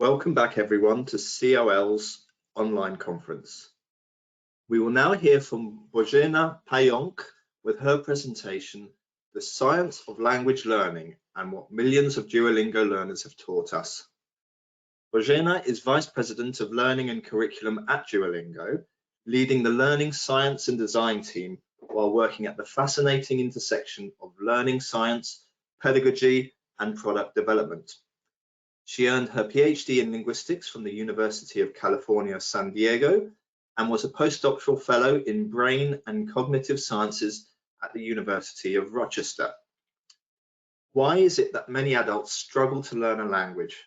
Welcome back everyone to CIOL's online conference. We will now hear from Bozena Pajak with her presentation, The Science of Language Learning and What Millions of Duolingo Learners Have Taught Us. Bozena is Vice President of Learning and Curriculum at Duolingo, leading the Learning Science and Design team while working at the fascinating intersection of learning science, pedagogy, and product development. She earned her PhD in Linguistics from the University of California, San Diego, and was a postdoctoral fellow in brain and cognitive sciences at the University of Rochester. Why is it that many adults struggle to learn a language,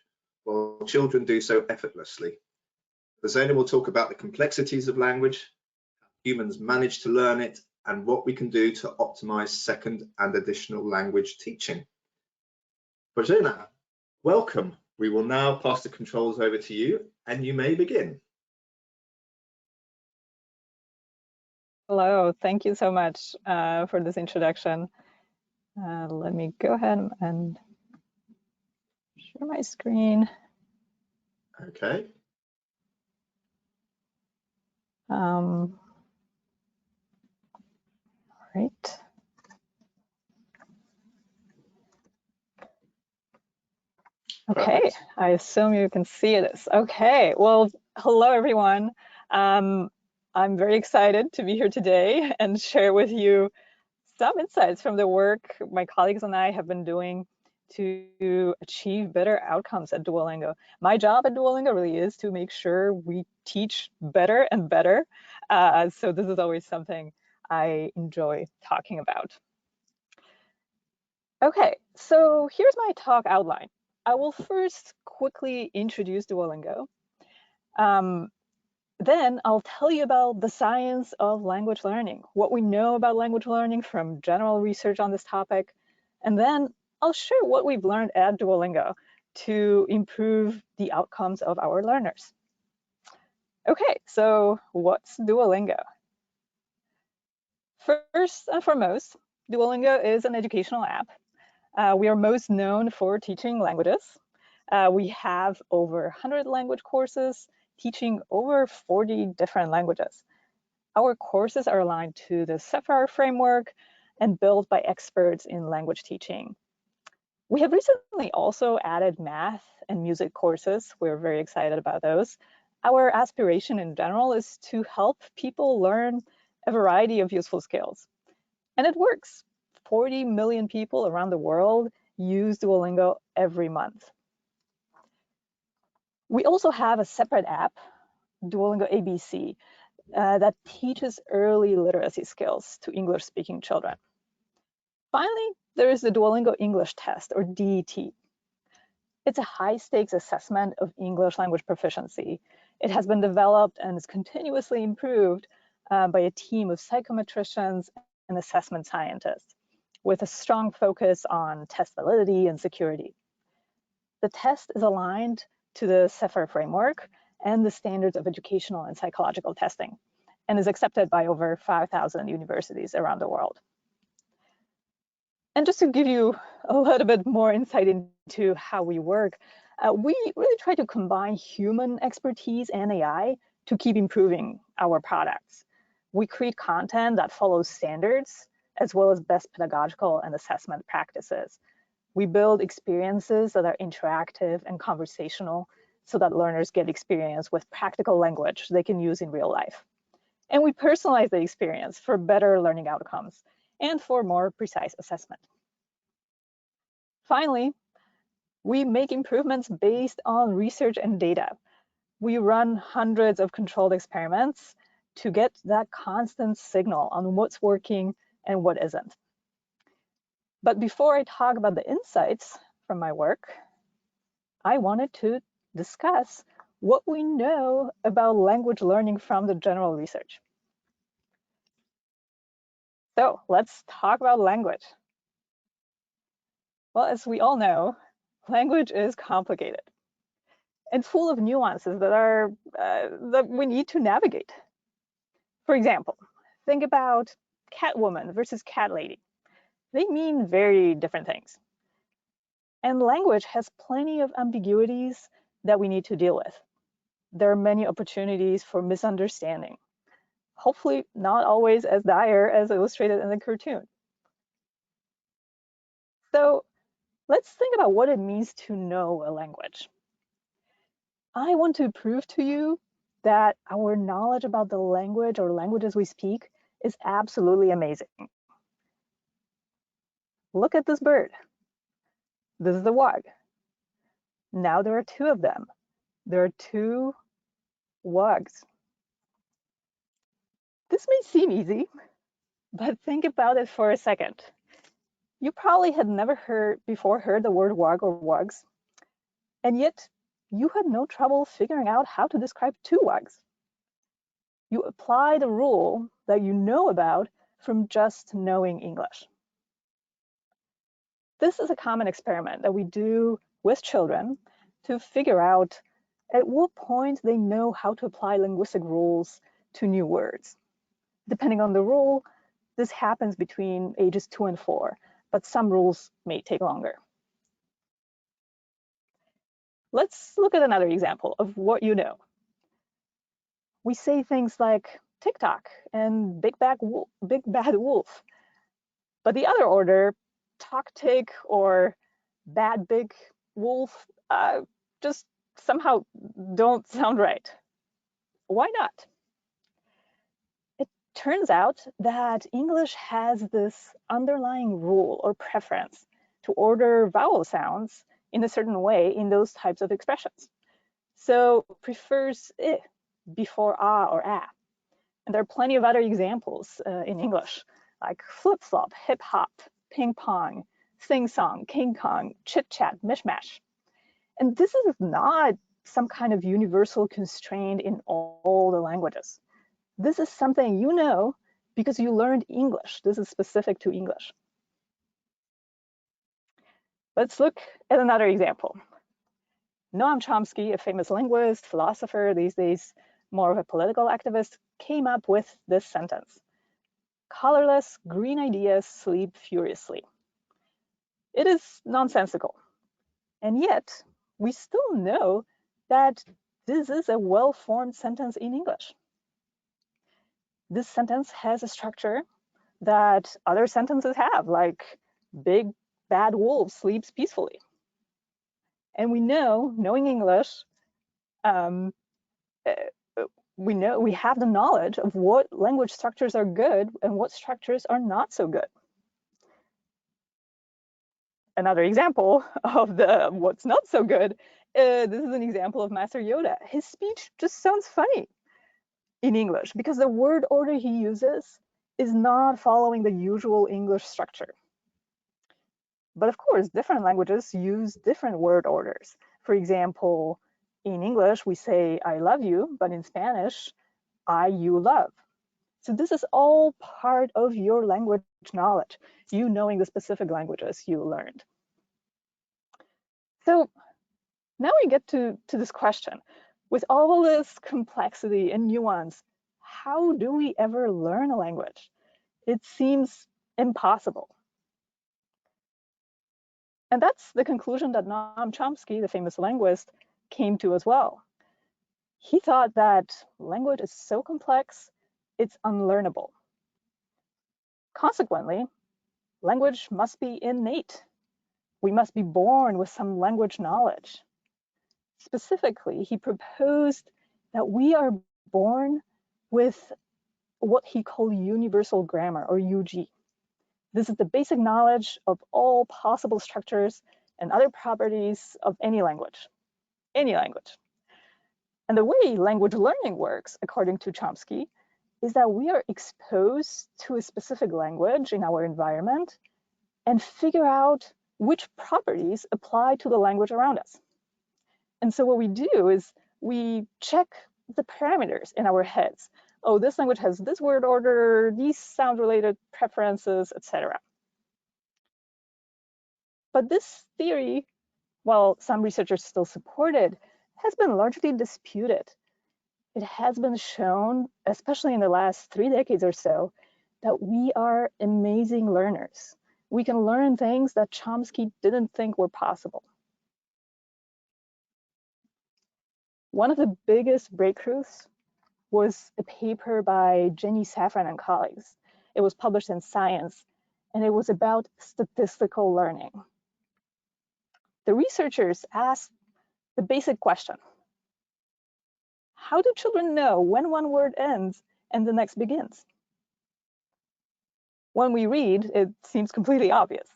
while children do so effortlessly? Bozena will talk about the complexities of language, how humans manage to learn it, and what we can do to optimize second and additional language teaching. Bozena, welcome. We will now pass the controls over to you, and you may begin. Hello, thank you so much for this introduction. Let me go ahead and share my screen. Okay. All right. Okay, perfect. I assume you can see this. Okay, well, hello everyone. I'm very excited to be here today and share with you some insights from the work my colleagues and I have been doing to achieve better outcomes at Duolingo. My job at Duolingo really is to make sure we teach better and better. So this is always something I enjoy talking about. Okay, so here's my talk outline. I will first quickly introduce Duolingo. Then I'll tell you about the science of language learning, what we know about language learning from general research on this topic. And then I'll share what we've learned at Duolingo to improve the outcomes of our learners. Okay, so what's Duolingo? First and foremost, Duolingo is an educational app. We are most known for teaching languages. We have over 100 language courses teaching over 40 different languages. Our courses are aligned to the Sapphire framework and built by experts in language teaching. We have recently also added math and music courses. We're very excited about those. Our aspiration in general is to help people learn a variety of useful skills. And it works. 40 million people around the world use Duolingo every month. We also have a separate app, Duolingo ABC, that teaches early literacy skills to English-speaking children. Finally, there is the Duolingo English Test, or DET. It's a high-stakes assessment of English language proficiency. It has been developed and is continuously improved by a team of psychometricians and assessment scientists, with a strong focus on test validity and security. The test is aligned to the Sapphire framework and the standards of educational and psychological testing, and is accepted by over 5,000 universities around the world. And just to give you a little bit more insight into how we work, we really try to combine human expertise and AI to keep improving our products. We create content that follows standards, as well as best pedagogical and assessment practices. We build experiences that are interactive and conversational so that learners get experience with practical language they can use in real life. And we personalize the experience for better learning outcomes and for more precise assessment. Finally, we make improvements based on research and data. We run hundreds of controlled experiments to get that constant signal on what's working and what isn't. But before I talk about the insights from my work, I wanted to discuss what we know about language learning from the general research. So let's talk about language. Well, as we all know, language is complicated and full of nuances that we need to navigate. For example, think about Catwoman versus Cat Lady. They mean very different things. And language has plenty of ambiguities that we need to deal with. There are many opportunities for misunderstanding, hopefully not always as dire as illustrated in the cartoon. So let's think about what it means to know a language. I want to prove to you that our knowledge about the language or languages we speak is absolutely amazing. Look at this bird. This is the wag. Now there are two of them. There are two wags. This may seem easy, but think about it for a second. You probably had never heard the word wag or wags, and yet you had no trouble figuring out how to describe two wags. You apply the rule that you know about from just knowing English. This is a common experiment that we do with children to figure out at what point they know how to apply linguistic rules to new words. Depending on the rule, this happens between ages 2 and 4, but some rules may take longer. Let's look at another example of what you know. We say things like TikTok and big bad wolf, but the other order, talk tick or bad big wolf, just somehow don't sound right. Why not? It turns out that English has this underlying rule or preference to order vowel sounds in a certain way in those types of expressions. So prefers I before ah or ah. And there are plenty of other examples in English, like flip-flop, hip-hop, ping-pong, sing-song, king-kong, chit-chat, mishmash. And this is not some kind of universal constraint in all the languages. This is something you know because you learned English. This is specific to English. Let's look at another example. Noam Chomsky, a famous linguist, philosopher, these days more of a political activist, came up with this sentence: colorless green ideas sleep furiously. It is nonsensical. And yet, we still know that this is a well-formed sentence in English. This sentence has a structure that other sentences have, like big bad wolf sleeps peacefully. And we know, knowing English, we have the knowledge of what language structures are good and what structures are not so good. Another example of what's not so good, this is an example of Master Yoda. His speech just sounds funny in English because the word order he uses is not following the usual English structure. But of course, different languages use different word orders. For example, in English, we say I love you, but in Spanish, I, you, love. So this is all part of your language knowledge, you knowing the specific languages you learned. So now we get to this question. With all this complexity and nuance, how do we ever learn a language? It seems impossible. And that's the conclusion that Noam Chomsky, the famous linguist, came to as well. He thought that language is so complex, it's unlearnable. Consequently, language must be innate. We must be born with some language knowledge. Specifically, he proposed that we are born with what he called universal grammar, or UG. This is the basic knowledge of all possible structures and other properties of any language. Any language. And the way language learning works, according to Chomsky, is that we are exposed to a specific language in our environment and figure out which properties apply to the language around us. And so what we do is we check the parameters in our heads. Oh, this language has this word order, these sound-related preferences, etc. But this theory, while some researchers still support it, has been largely disputed. It has been shown, especially in the last 3 decades or so, that we are amazing learners. We can learn things that Chomsky didn't think were possible. One of the biggest breakthroughs was a paper by Jenny Safran and colleagues. It was published in Science, and it was about statistical learning. The researchers asked the basic question: how do children know when one word ends and the next begins? When we read, it seems completely obvious,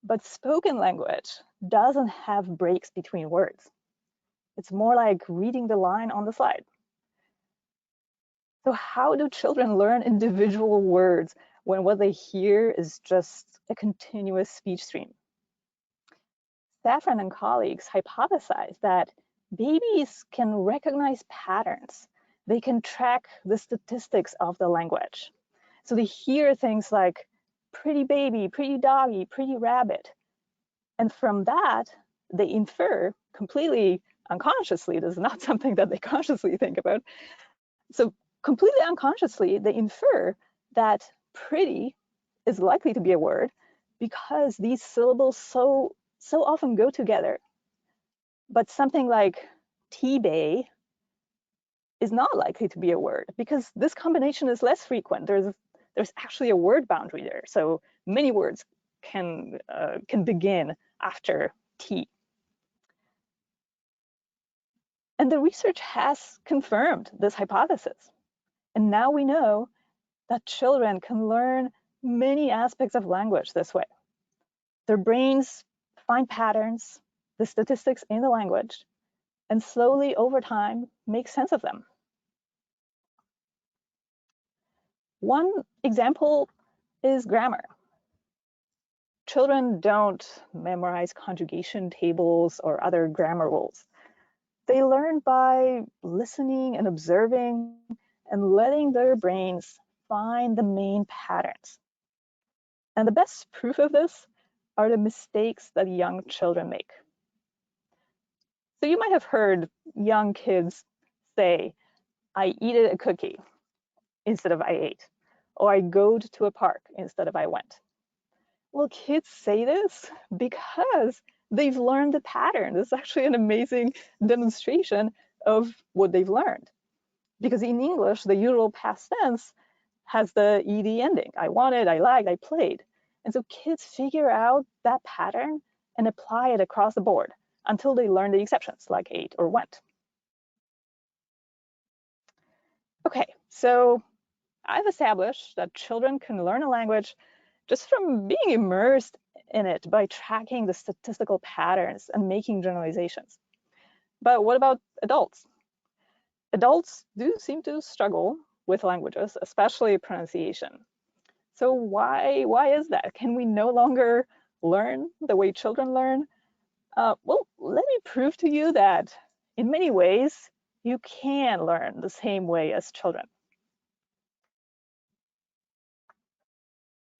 but spoken language doesn't have breaks between words. It's more like reading the line on the slide. So how do children learn individual words when what they hear is just a continuous speech stream? Safran and colleagues hypothesized that babies can recognize patterns. They can track the statistics of the language. So they hear things like pretty baby, pretty doggy, pretty rabbit. And from that, they infer completely unconsciously. This is not something that they consciously think about. So completely unconsciously, they infer that pretty is likely to be a word because these syllables so often go together. But something like tea-bay is not likely to be a word because this combination is less frequent. There's actually a word boundary there. So many words can begin after tea. And the research has confirmed this hypothesis. And now we know that children can learn many aspects of language this way. Their brains find patterns, the statistics in the language, and slowly over time make sense of them. One example is grammar. Children don't memorize conjugation tables or other grammar rules. They learn by listening and observing and letting their brains find the main patterns. And the best proof of this are the mistakes that young children make. So you might have heard young kids say, I eat a cookie instead of I ate, or I go to a park instead of I went. Well, kids say this because they've learned the pattern. This is actually an amazing demonstration of what they've learned. Because in English, the usual past tense has the ed ending. I wanted, I liked, I played. And so kids figure out that pattern and apply it across the board until they learn the exceptions, like ate or went. Okay, so I've established that children can learn a language just from being immersed in it by tracking the statistical patterns and making generalizations. But what about adults? Adults do seem to struggle with languages, especially pronunciation. So why is that? Can we no longer learn the way children learn? Well, let me prove to you that in many ways, you can learn the same way as children.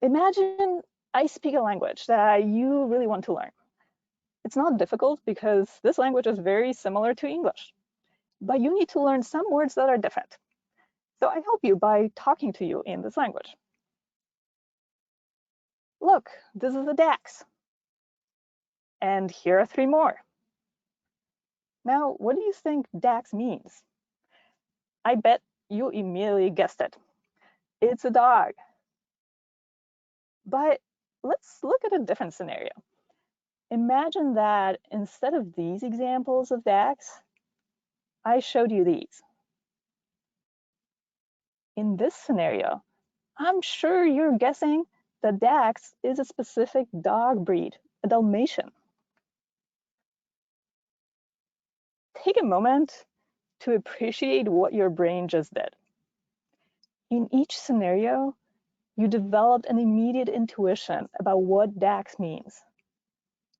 Imagine I speak a language that you really want to learn. It's not difficult because this language is very similar to English, but you need to learn some words that are different. So I help you by talking to you in this language. Look, this is a DAX. And here are 3 more. Now, what do you think DAX means? I bet you immediately guessed it. It's a dog. But let's look at a different scenario. Imagine that instead of these examples of DAX, I showed you these. In this scenario, I'm sure you're guessing that DAX is a specific dog breed, a Dalmatian. Take a moment to appreciate what your brain just did. In each scenario, you developed an immediate intuition about what DAX means.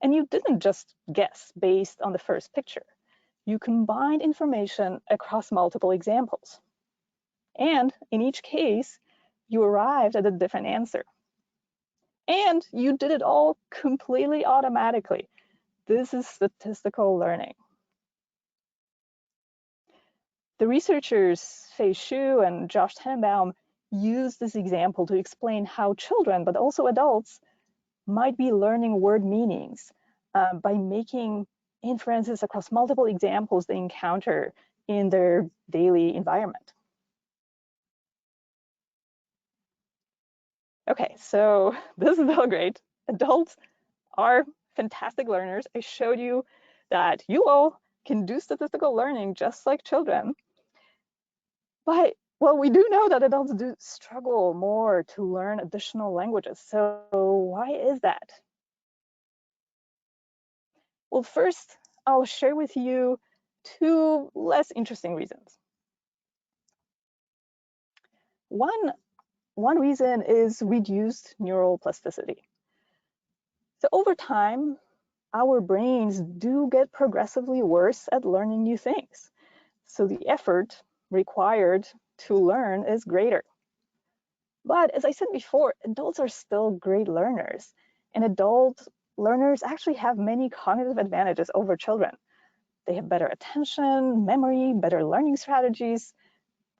And you didn't just guess based on the first picture. You combined information across multiple examples. And in each case, you arrived at a different answer. And you did it all completely automatically. This is statistical learning. The researchers Fei Xu and Josh Tenenbaum used this example to explain how children, but also adults, might be learning word meanings by making inferences across multiple examples they encounter in their daily environment. Okay, so this is all great. Adults are fantastic learners. I showed you that you all can do statistical learning just like children. But, well, we do know that adults do struggle more to learn additional languages. So why is that? Well, first, I'll share with you two less interesting reasons. One reason is reduced neural plasticity. So over time, our brains do get progressively worse at learning new things. So the effort required to learn is greater. But as I said before, adults are still great learners, and adult learners actually have many cognitive advantages over children. They have better attention, memory, better learning strategies.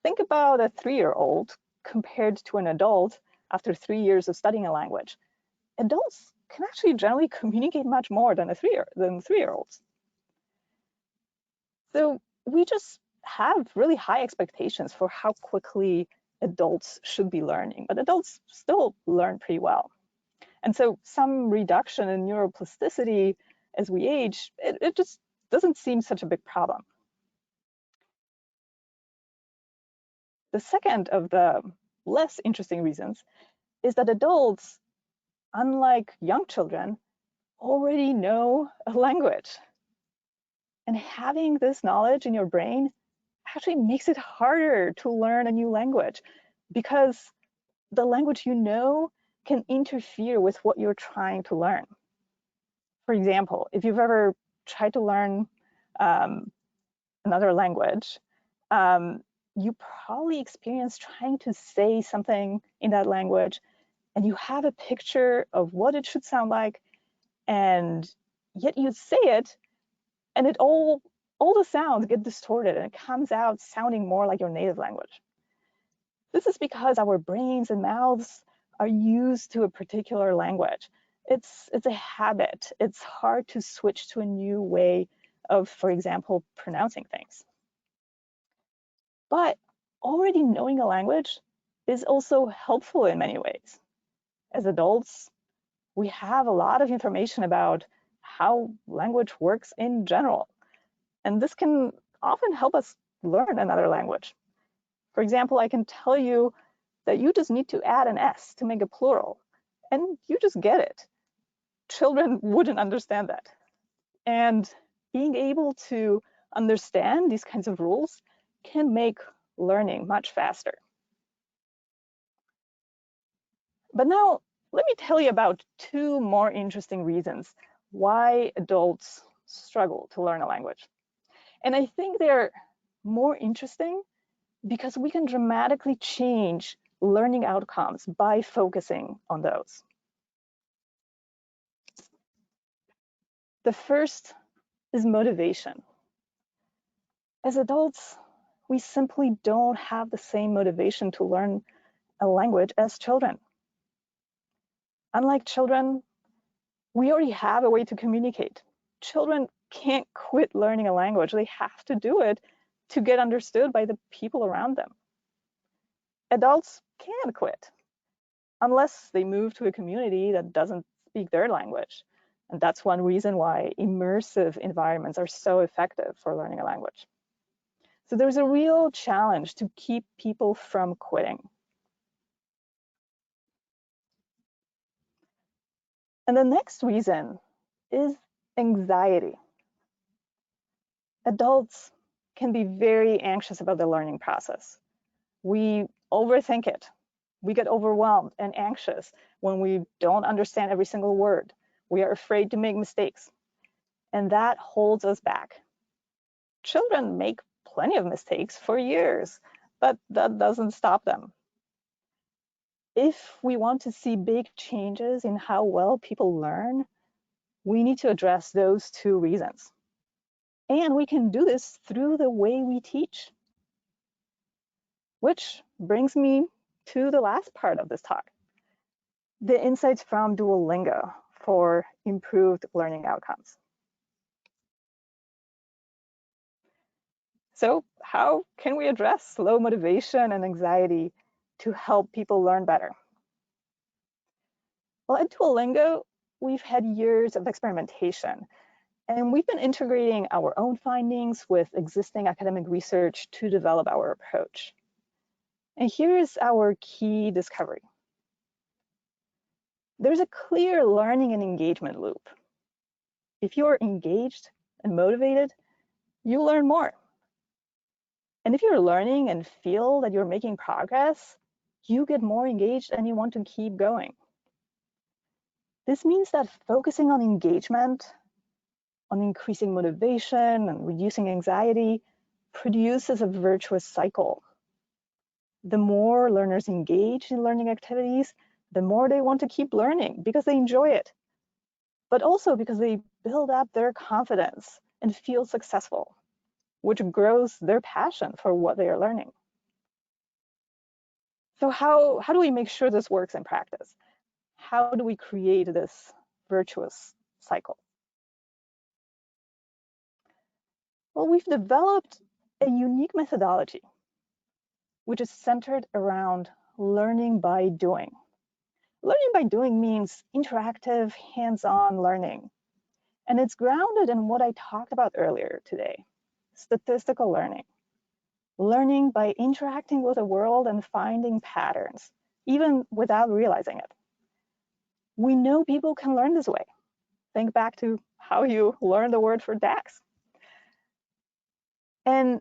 Think about a 3-year-old compared to an adult after 3 years of studying a language. Adults can actually generally communicate much more than 3-year-olds. So we just have really high expectations for how quickly adults should be learning, but adults still learn pretty well. And so some reduction in neuroplasticity as we age, it just doesn't seem such a big problem. The second of the less interesting reasons is that adults, unlike young children, already know a language. And having this knowledge in your brain actually makes it harder to learn a new language because the language you know can interfere with what you're trying to learn. For example, if you've ever tried to learn another language, you probably experienced trying to say something in that language, and you have a picture of what it should sound like, and yet you say it, and all the sounds get distorted, and it comes out sounding more like your native language. This is because our brains and mouths are used to a particular language. It's a habit. It's hard to switch to a new way of, for example, pronouncing things. But already knowing a language is also helpful in many ways. As adults, we have a lot of information about how language works in general. And this can often help us learn another language. For example, I can tell you that you just need to add an S to make a plural, and you just get it. Children wouldn't understand that. And being able to understand these kinds of rules can make learning much faster. But now, let me tell you about two more interesting reasons why adults struggle to learn a language. And I think they're more interesting because we can dramatically change learning outcomes by focusing on those. The first is motivation. As adults, we simply don't have the same motivation to learn a language as children. Unlike children, we already have a way to communicate. Children can't quit learning a language. They have to do it to get understood by the people around them. Adults can't quit unless they move to a community that doesn't speak their language. And that's one reason why immersive environments are so effective for learning a language. So there's a real challenge to keep people from quitting. And the next reason is anxiety. Adults can be very anxious about the learning process. We overthink it. We get overwhelmed and anxious when we don't understand every single word. We are afraid to make mistakes, and that holds us back. Children make plenty of mistakes for years, but that doesn't stop them. If we want to see big changes in how well people learn, we need to address those two reasons. And we can do this through the way we teach. Which brings me to the last part of this talk, the insights from Duolingo for improved learning outcomes. So how can we address low motivation and anxiety to help people learn better? Well, at Duolingo, we've had years of experimentation, and we've been integrating our own findings with existing academic research to develop our approach. And here's our key discovery. There's a clear learning and engagement loop. If you're engaged and motivated, you learn more. And if you're learning and feel that you're making progress, you get more engaged and you want to keep going. This means that focusing on engagement, on increasing motivation and reducing anxiety, produces a virtuous cycle. The more learners engage in learning activities, the more they want to keep learning because they enjoy it, but also because they build up their confidence and feel successful, which grows their passion for what they are learning. So how do we make sure this works in practice? How do we create this virtuous cycle? Well, we've developed a unique methodology, which is centered around learning by doing. Learning by doing means interactive, hands-on learning. And it's grounded in what I talked about earlier today, statistical learning. Learning by interacting with the world and finding patterns, even without realizing it. We know people can learn this way. Think back to how you learned the word for DAX. And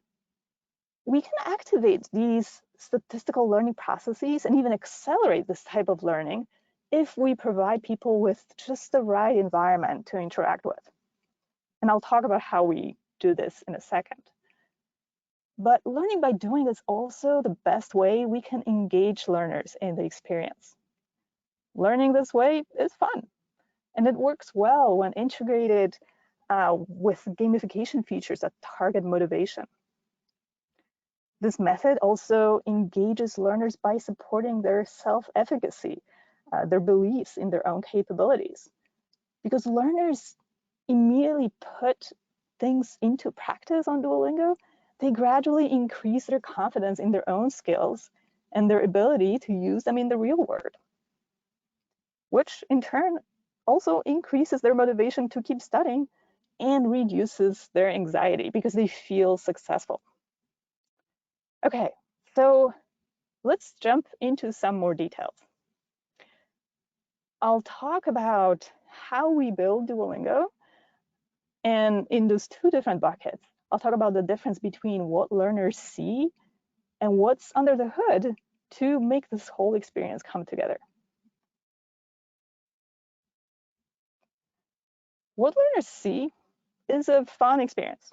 we can activate these statistical learning processes and even accelerate this type of learning if we provide people with just the right environment to interact with. And I'll talk about how we do this in a second. But learning by doing is also the best way we can engage learners in the experience. Learning this way is fun, and it works well when integrated with gamification features that target motivation. This method also engages learners by supporting their self-efficacy, their beliefs in their own capabilities, because learners immediately put things into practice on Duolingo. They gradually increase their confidence in their own skills and their ability to use them in the real world, which in turn also increases their motivation to keep studying and reduces their anxiety because they feel successful. Okay, so let's jump into some more details. I'll talk about how we build Duolingo, and in those two different buckets, I'll talk about the difference between what learners see and what's under the hood to make this whole experience come together. What learners see is a fun experience.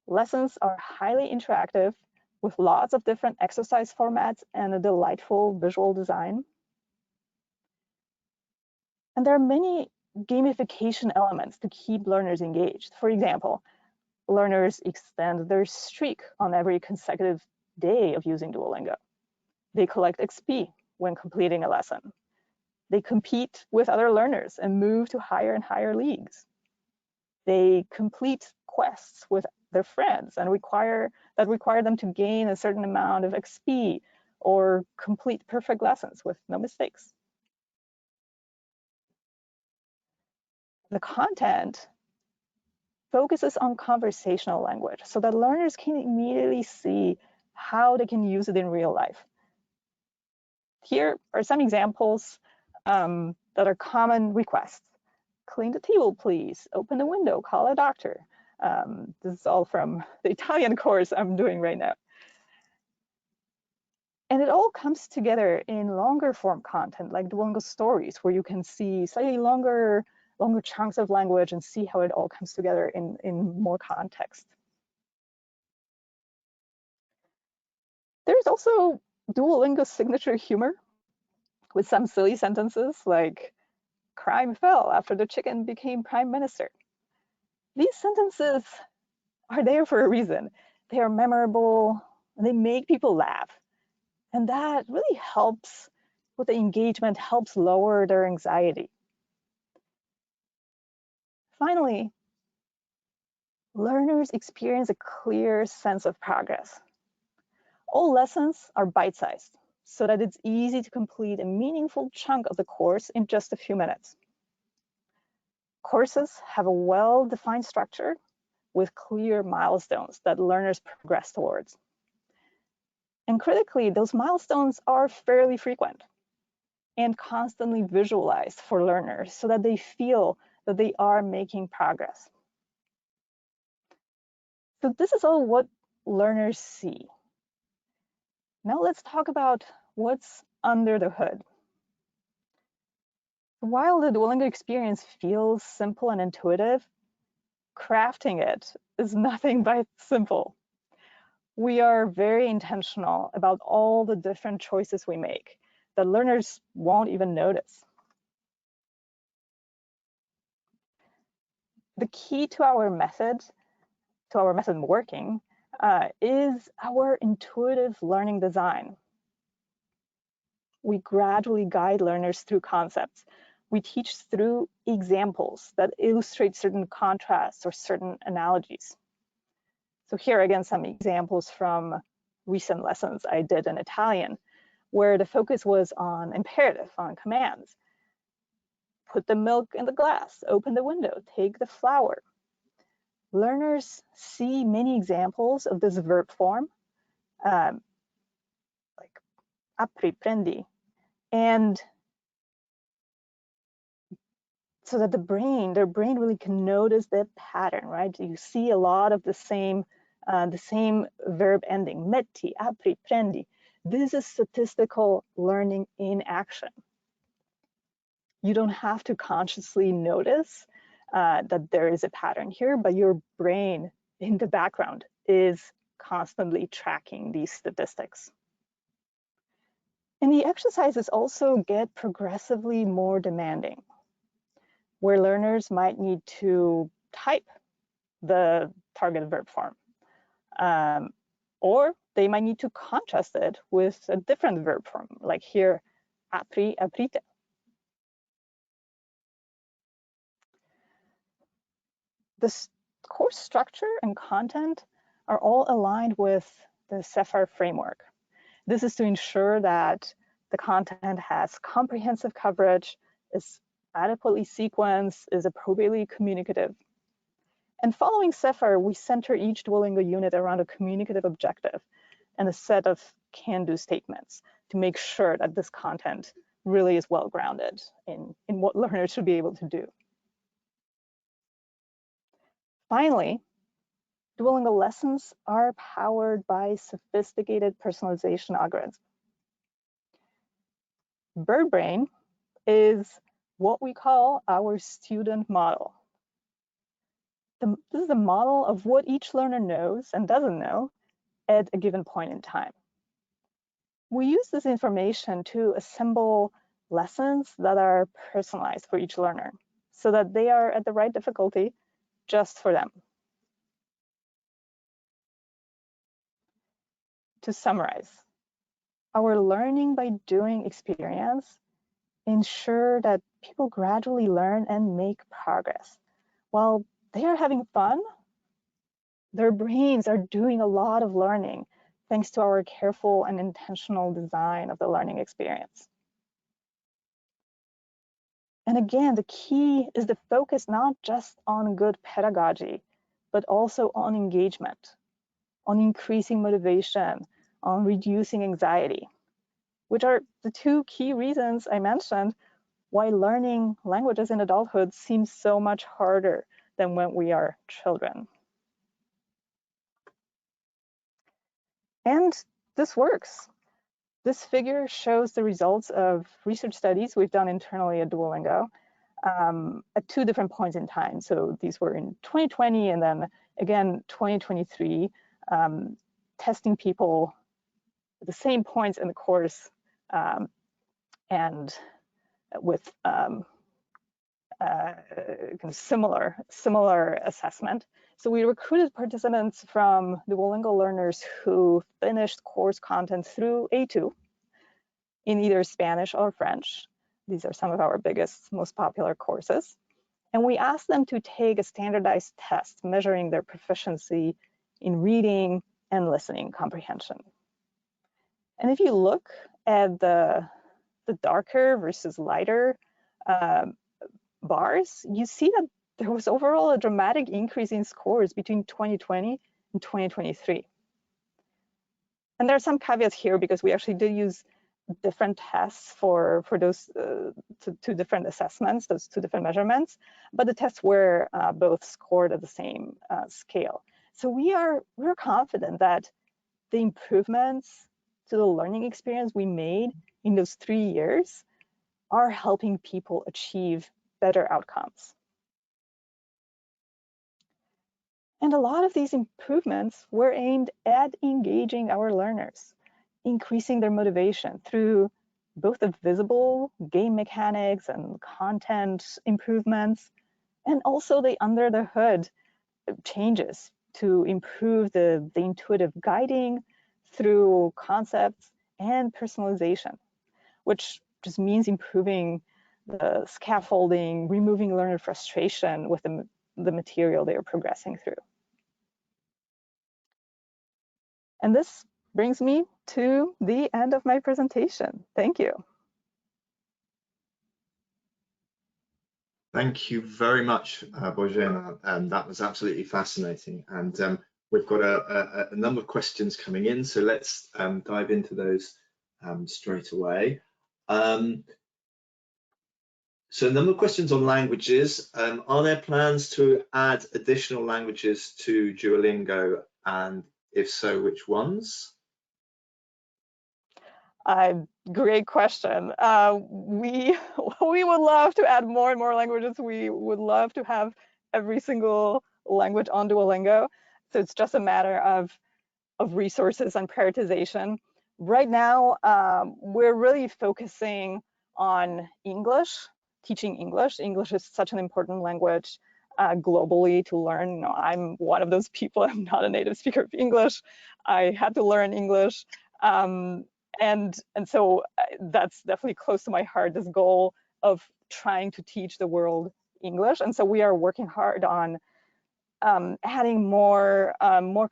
Lessons are highly interactive with lots of different exercise formats and a delightful visual design. And there are many gamification elements to keep learners engaged. For example, learners extend their streak on every consecutive day of using Duolingo. They collect XP when completing a lesson. They compete with other learners and move to higher and higher leagues. They complete quests with their friends and require them to gain a certain amount of XP or complete perfect lessons with no mistakes. The content focuses on conversational language so that learners can immediately see how they can use it in real life. Here are some examples that are common requests. Clean the table, please. Open the window, call a doctor. This is all from the Italian course I'm doing right now. And it all comes together in longer form content like Duolingo stories, where you can see slightly longer chunks of language and see how it all comes together in more context. There's also Duolingo signature humor with some silly sentences like, crime fell after the chicken became prime minister. These sentences are there for a reason. They are memorable and they make people laugh. And that really helps with the engagement, helps lower their anxiety. Finally, learners experience a clear sense of progress. All lessons are bite-sized, so that it's easy to complete a meaningful chunk of the course in just a few minutes. Courses have a well-defined structure with clear milestones that learners progress towards. And critically, those milestones are fairly frequent and constantly visualized for learners so that they feel that they are making progress. So this is all what learners see. Now let's talk about what's under the hood. While the Duolingo experience feels simple and intuitive, crafting it is nothing but simple. We are very intentional about all the different choices we make that learners won't even notice. The key to our method working, is our intuitive learning design. We gradually guide learners through concepts. We teach through examples that illustrate certain contrasts or certain analogies. So here again, some examples from recent lessons I did in Italian, where the focus was on imperative, on commands. Put the milk in the glass, open the window, take the flower. Learners see many examples of this verb form, like apri, prendi, and so that their brain really can notice the pattern, right? You see a lot of the same verb ending, metti, apri, prendi. This is statistical learning in action. You don't have to consciously notice that there is a pattern here, but your brain in the background is constantly tracking these statistics. And the exercises also get progressively more demanding, where learners might need to type the target verb form, or they might need to contrast it with a different verb form, like here, apri, aprite. This course structure and content are all aligned with the CEFAR framework. This is to ensure that the content has comprehensive coverage, is adequately sequenced, is appropriately communicative. And following CEFAR, we center each Duolingo unit around a communicative objective and a set of can-do statements to make sure that this content really is well-grounded in what learners should be able to do. Finally, Duolingo lessons are powered by sophisticated personalization algorithms. BirdBrain is what we call our student model. This is the model of what each learner knows and doesn't know at a given point in time. We use this information to assemble lessons that are personalized for each learner so that they are at the right difficulty just for them. To summarize, our learning by doing experience ensure that people gradually learn and make progress. While they are having fun, their brains are doing a lot of learning thanks to our careful and intentional design of the learning experience. And again, the key is to focus not just on good pedagogy, but also on engagement, on increasing motivation, on reducing anxiety, which are the two key reasons I mentioned why learning languages in adulthood seems so much harder than when we are children. And this works. This figure shows the results of research studies we've done internally at Duolingo at two different points in time. So these were in 2020 and then again 2023, testing people at the same points in the course and with kind of similar assessment. So we recruited participants from Duolingo learners who finished course content through A2 in either Spanish or French. These are some of our biggest, most popular courses. And we asked them to take a standardized test measuring their proficiency in reading and listening comprehension. And if you look at the darker versus lighter bars, you see that there was overall a dramatic increase in scores between 2020 and 2023. And there are some caveats here because we actually did use different tests for those two different assessments, those two different measurements, but the tests were both scored at the same scale. So we're confident that the improvements to the learning experience we made in those 3 years are helping people achieve better outcomes. And a lot of these improvements were aimed at engaging our learners, increasing their motivation through both the visible game mechanics and content improvements, and also the under the hood changes to improve the intuitive guiding through concepts and personalization, which just means improving the scaffolding, removing learner frustration with the material they are progressing through. And this brings me to the end of my presentation. Thank you. Thank you very much, Bozena. That was absolutely fascinating. And we've got a number of questions coming in, so let's dive into those straight away. So a number of questions on languages. Are there plans to add additional languages to Duolingo, and if so, which ones? Great question. We would love to add more and more languages. We would love to have every single language on Duolingo. So it's just a matter of resources and prioritization. Right now, we're really focusing on English, teaching English. English is such an important language globally to learn. You know, I'm one of those people. I'm not a native speaker of English. I had to learn English. And so that's definitely close to my heart, this goal of trying to teach the world English. And so we are working hard on adding more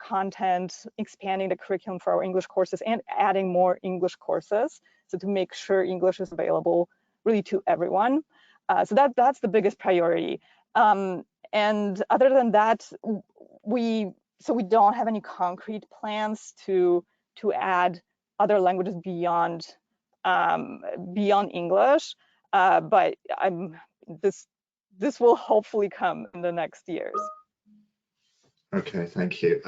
content, expanding the curriculum for our English courses, and adding more English courses, so to make sure English is available really to everyone. So that's the biggest priority. And other than that, we don't have any concrete plans to add other languages beyond English, but this will hopefully come in the next years. Okay, thank you.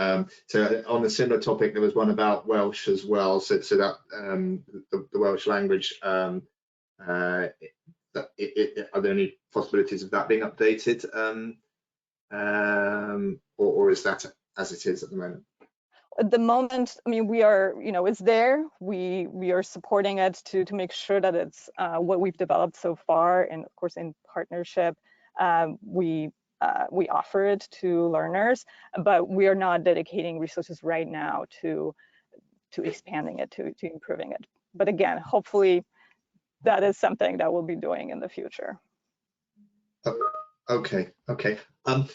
So on a similar topic, there was one about Welsh as well. So that the Welsh language, are there any possibilities of that being updated, or is that as it is at the moment? At the moment, I mean, we are, it's there. We are supporting it to make sure that it's what we've developed so far, and of course in partnership, we offer it to learners, but we are not dedicating resources right now to expanding it, to improving it. But again, hopefully that is something that we'll be doing in the future. Okay.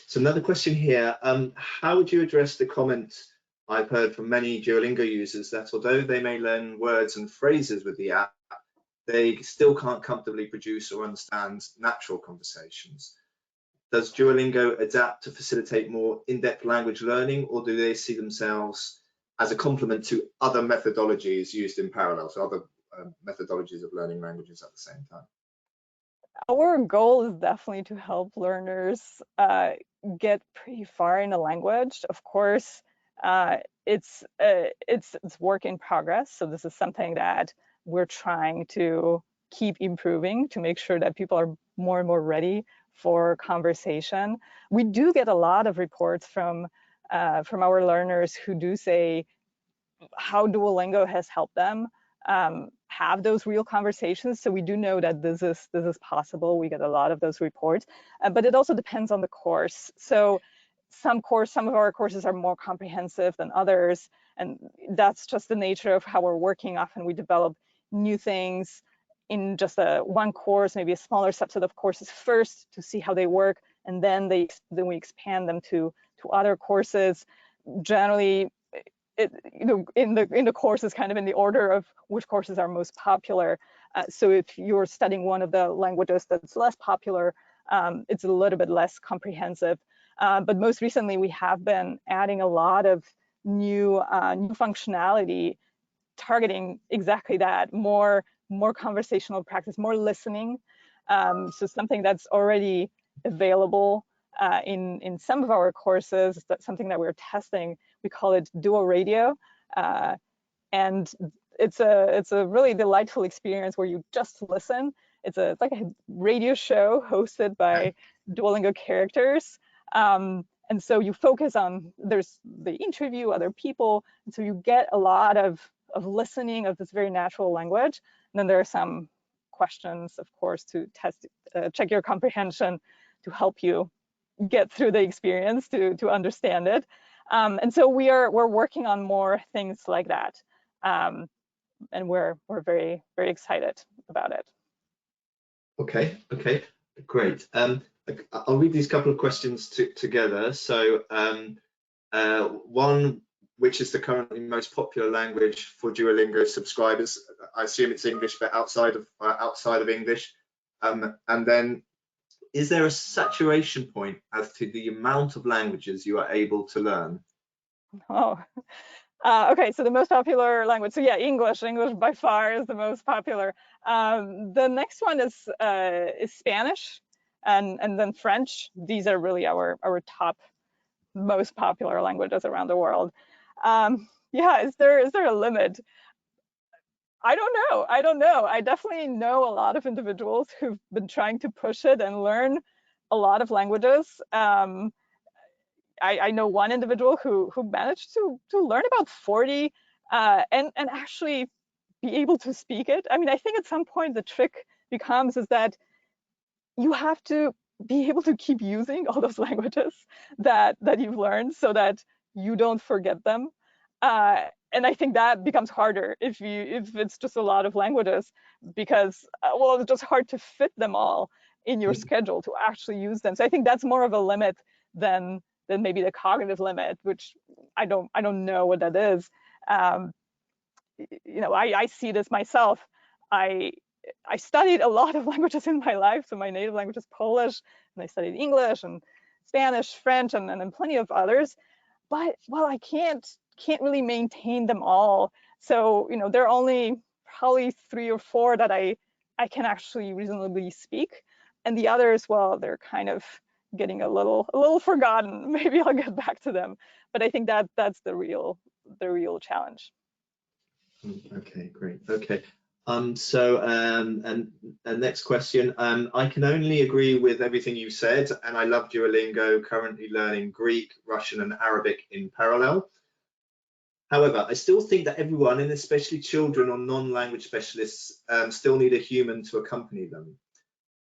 So another question here. How would you address the comments I've heard from many Duolingo users that although they may learn words and phrases with the app, they still can't comfortably produce or understand natural conversations? Does Duolingo adapt to facilitate more in-depth language learning, or do they see themselves as a complement to other methodologies used in parallel, so other methodologies of learning languages at the same time? Our goal is definitely to help learners get pretty far in a language. Of course, it's work in progress. So this is something that we're trying to keep improving to make sure that people are more and more ready for conversation. We do get a lot of reports from our learners who do say how Duolingo has helped them have those real conversations. So we do know that this is possible. We get a lot of those reports, but it also depends on the course. So some of our courses are more comprehensive than others, and that's just the nature of how we're working. Often we develop new things in just one course, maybe a smaller subset of courses first to see how they work, and then we expand them to other courses. Generally, in the courses, kind of in the order of which courses are most popular. So if you're studying one of the languages that's less popular, it's a little bit less comprehensive. But most recently, we have been adding a lot of new functionality targeting exactly that, more conversational practice, more listening. So something that's already available in some of our courses, that's something that we're testing. We call it Duo Radio, and it's a really delightful experience where you just listen. It's like a radio show hosted by Duolingo characters. And so you focus on, there's the interview, other people, and so you get a lot of listening of this very natural language. And then there are some questions, of course, to test, check your comprehension, to help you get through the experience, to understand it. And so we're working on more things like that, and we're very, very excited about it. Okay, great. I'll read these couple of questions together. So one, which is the currently most popular language for Duolingo subscribers? I assume it's English, but outside of English. And then, is there a saturation point as to the amount of languages you are able to learn? Oh, okay. So the most popular language. So yeah, English. English by far is the most popular. The next one is Spanish, and then French. These are really our top most popular languages around the world. Yeah, is there a limit? I don't know. I definitely know a lot of individuals who've been trying to push it and learn a lot of languages. I know one individual who managed to learn about 40 and actually be able to speak it. I mean, I think at some point the trick becomes is that you have to be able to keep using all those languages that you've learned so that you don't forget them. And I think that becomes harder if it's just a lot of languages, because well, it's just hard to fit them all in your schedule to actually use them. So I think that's more of a limit than maybe the cognitive limit, which I don't know what that is. You know, I see this myself. I studied a lot of languages in my life. So my native language is Polish, and I studied English and Spanish, French, and then plenty of others. But well, I can't really maintain them all. So you know, there are only probably 3 or 4 that I can actually reasonably speak, and the others, well, they're kind of getting a little forgotten. Maybe I'll get back to them. But I think that's the real challenge. Okay, great. Okay. So and next question. I can only agree with everything you said, and I love Duolingo, currently learning Greek, Russian, and Arabic in parallel. However, I still think that everyone, and especially children or non-language specialists, still need a human to accompany them.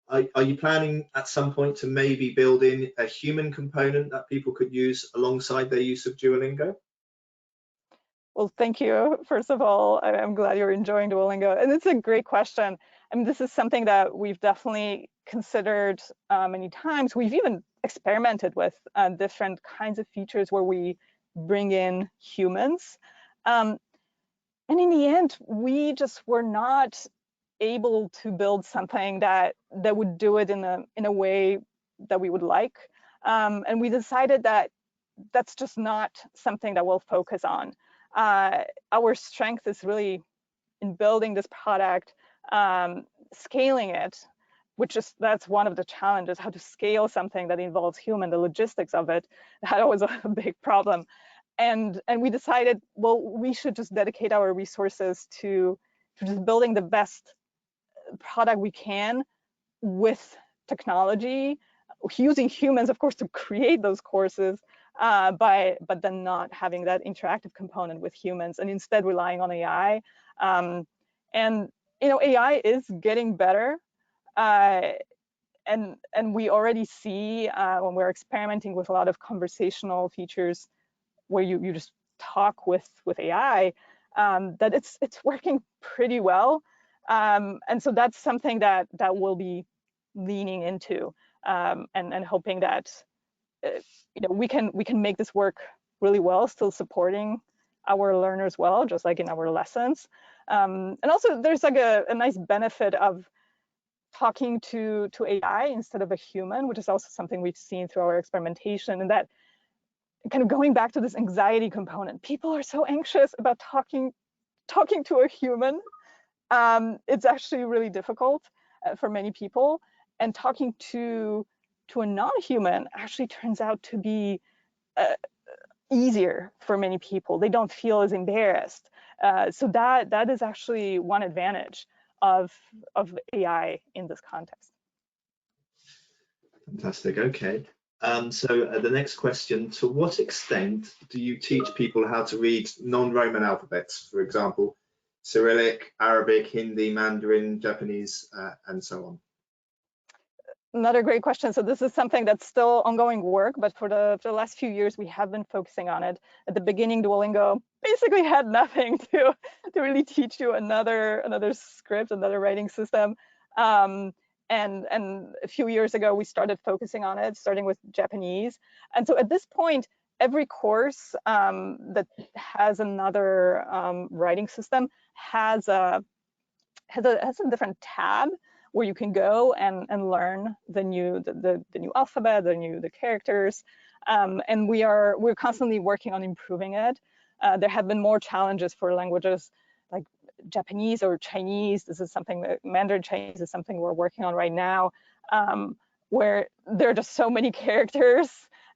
Are you planning at some point to maybe build in a human component that people could use alongside their use of Duolingo? Well, thank you. First of all, I'm glad you're enjoying Duolingo. And it's a great question. I mean, this is something that we've definitely considered many times. We've even experimented with different kinds of features where we bring in humans. And in the end, we just were not able to build something that would do it in a way that we would like. And we decided that that's just not something that we'll focus on. Our strength is really in building this product, scaling it, that's one of the challenges, how to scale something that involves human, the logistics of it. That was a big problem. And we decided, well, we should just dedicate our resources to just building the best product we can with technology, using humans, of course, to create those courses, but then not having that interactive component with humans, and instead relying on AI. And you know, AI is getting better, and we already see when we're experimenting with a lot of conversational features where you just talk with AI, that it's working pretty well. And so that's something that we'll be leaning into. and hoping that we can make this work really well, still supporting our learners well, just like in our lessons. And also there's like a nice benefit of talking to AI instead of a human, which is also something we've seen through our experimentation, and that kind of going back to this anxiety component. People are so anxious about talking to a human. It's actually really difficult for many people, and talking to a non-human actually turns out to be easier for many people. They don't feel as embarrassed. So that is actually one advantage of AI in this context. Fantastic. Okay. So the next question, to what extent do you teach people how to read non-Roman alphabets, for example, Cyrillic, Arabic, Hindi, Mandarin, Japanese, and so on? Another great question. So this is something that's still ongoing work, but for the last few years, we have been focusing on it. At the beginning, Duolingo basically had nothing to really teach you another script, another writing system. And a few years ago, we started focusing on it, starting with Japanese. And so at this point, every course that has another writing system has a different tab where you can go and learn the new alphabet, the characters, and we're constantly working on improving it. There have been more challenges for languages like Japanese or Chinese. This is something that Mandarin Chinese is something we're working on right now, where there are just so many characters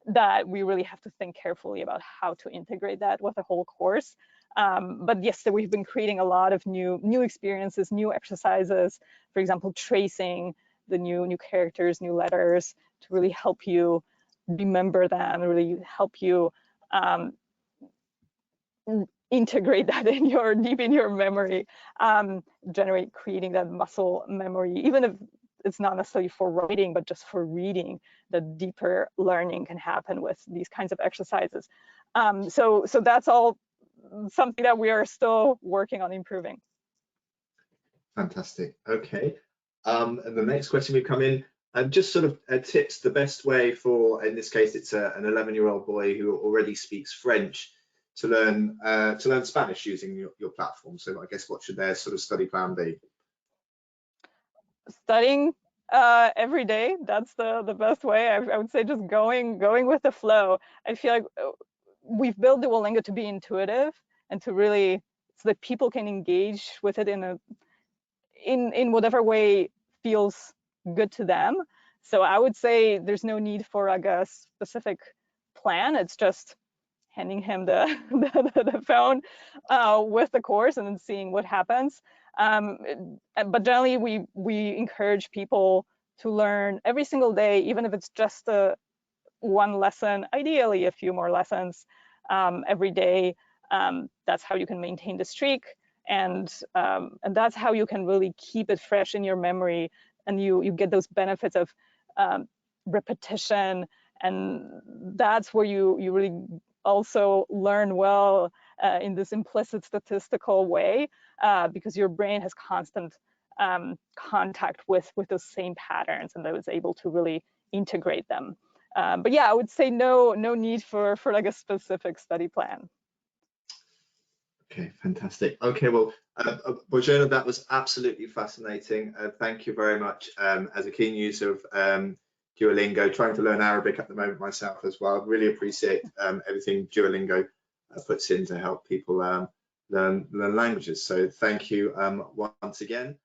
that we really have to think carefully about how to integrate that with the whole course. But yes, so we've been creating a lot of new experiences, new exercises, for example, tracing the new characters, new letters, to really help you remember them, really help you integrate that deep in your memory, creating that muscle memory, even if it's not necessarily for writing, but just for reading. The deeper learning can happen with these kinds of exercises. So that's all something that we are still working on improving. Fantastic. Okay. And the next question we've come in, just sort of tips, the best way for, in this case, it's an 11-year-old boy who already speaks French to learn Spanish using your platform. So I guess what should their sort of study plan be? Studying every day. That's the best way. I would say just going with the flow. I feel like we've built Duolingo to be intuitive and to really, so that people can engage with it in whatever way feels good to them. So I would say there's no need for like a specific plan. It's just handing him the phone with the course and then seeing what happens. But generally, we encourage people to learn every single day, even if it's just one lesson, ideally a few more lessons every day. That's how you can maintain the streak, and that's how you can really keep it fresh in your memory, and you get those benefits of repetition, and that's where you really also learn well in this implicit statistical way, because your brain has constant contact with those same patterns, and that is able to really integrate them. But yeah, I would say no need for like a specific study plan. Okay, fantastic. Okay, well, Bozena, that was absolutely fascinating. Thank you very much. As a keen user of Duolingo, trying to learn Arabic at the moment myself as well, really appreciate everything Duolingo puts in to help people learn languages. So thank you once again.